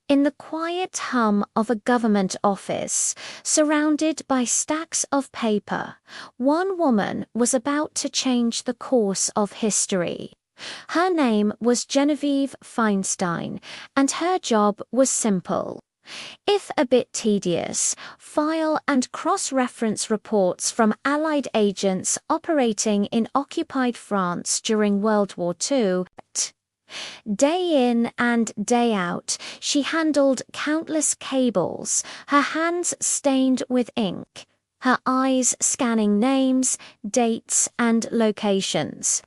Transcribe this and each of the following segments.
In the quiet hum of a government office, surrounded by stacks of paper, one woman was about to change the course of history. Her name was Genevieve Feinstein, and her job was simple. If a bit tedious, file and cross-reference reports from Allied agents operating in occupied France during World War II. Day in and day out, she handled countless cables, her hands stained with ink, her eyes scanning names, dates, and locations.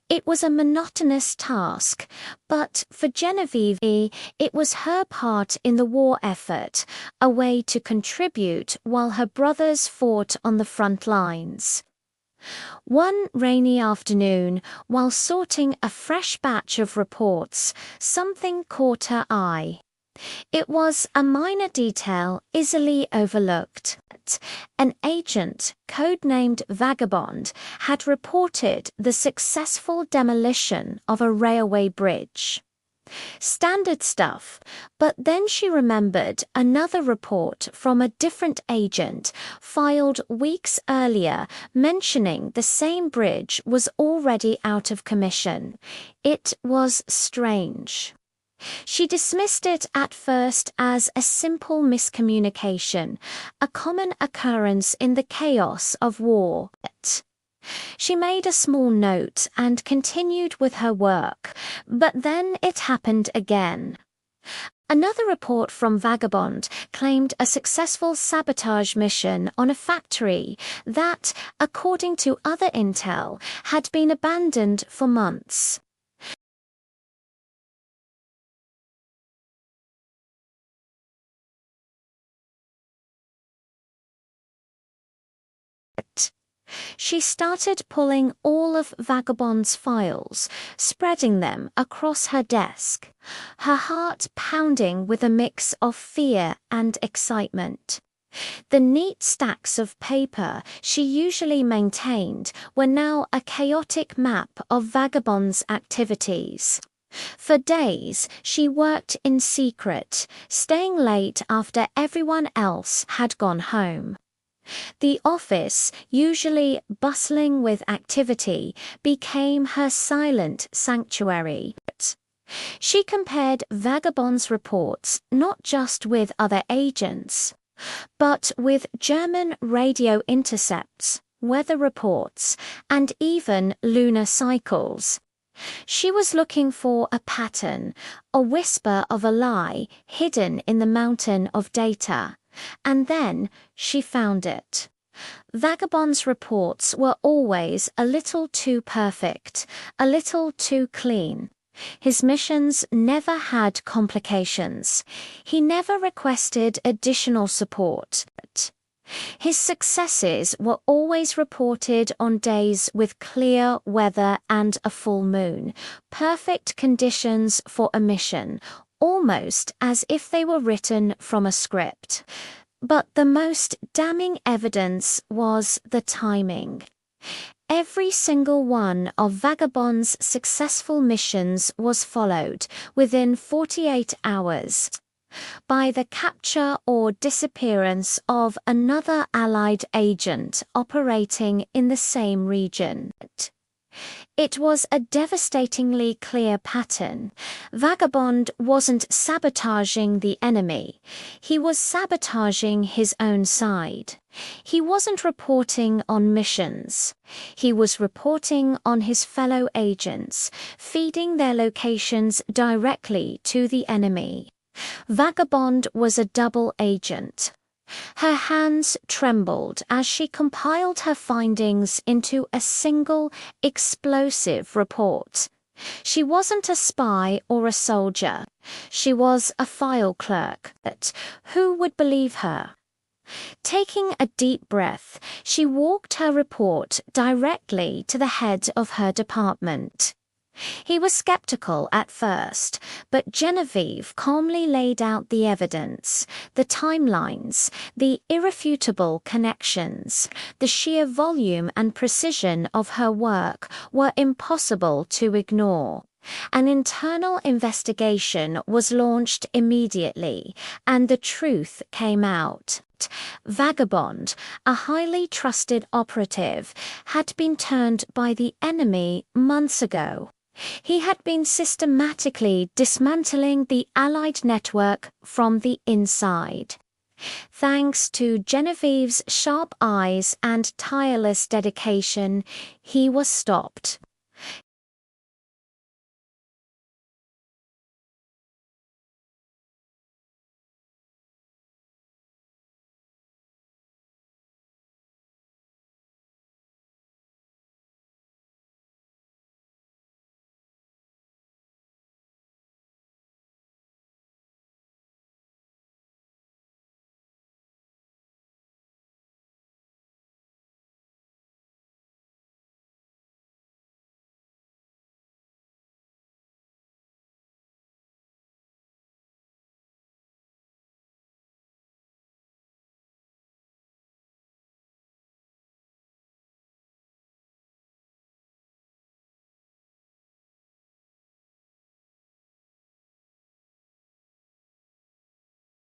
It was a monotonous task, but for Genevieve, it was her part in the war effort, a way to contribute while her brothers fought on the front lines. One rainy afternoon, while sorting a fresh batch of reports, something caught her eye. It was a minor detail easily overlooked. An agent, codenamed Vagabond, had reported the successful demolition of a railway bridge. Standard stuff, but then she remembered another report from a different agent filed weeks earlier mentioning the same bridge was already out of commission. It was strange. She dismissed it at first as a simple miscommunication, a common occurrence in the chaos of war. She made a small note and continued with her work, but then it happened again. Another report from Vagabond claimed a successful sabotage mission on a factory that, according to other intel, had been abandoned for months. She started pulling all of Vagabond's files, spreading them across her desk, her heart pounding with a mix of fear and excitement. The neat stacks of paper she usually maintained were now a chaotic map of Vagabond's activities. For days, she worked in secret, staying late after everyone else had gone home. The office, usually bustling with activity, became her silent sanctuary. She compared Vagabond's reports not just with other agents, but with German radio intercepts, weather reports, and even lunar cycles. She was looking for a pattern, a whisper of a lie hidden in the mountain of data. And then she found it. Vagabond's reports were always a little too perfect, a little too clean. His missions never had complications. He never requested additional support. His successes were always reported on days with clear weather and a full moon, perfect conditions for a mission, almost as if they were written from a script. But the most damning evidence was the timing. Every single one of Vagabond's successful missions was followed, within 48 hours, by the capture or disappearance of another Allied agent operating in the same region. It was a devastatingly clear pattern. Vagabond wasn't sabotaging the enemy. He was sabotaging his own side. He wasn't reporting on missions. He was reporting on his fellow agents, feeding their locations directly to the enemy. Vagabond was a double agent. Her hands trembled as she compiled her findings into a single, explosive report. She wasn't a spy or a soldier. She was a file clerk. But who would believe her? Taking a deep breath, she walked her report directly to the head of her department. He was skeptical at first, but Genevieve calmly laid out the evidence, the timelines, the irrefutable connections. The sheer volume and precision of her work were impossible to ignore. An internal investigation was launched immediately, and the truth came out. Vagabond, a highly trusted operative, had been turned by the enemy months ago. He had been systematically dismantling the Allied network from the inside. Thanks to Genevieve's sharp eyes and tireless dedication, he was stopped.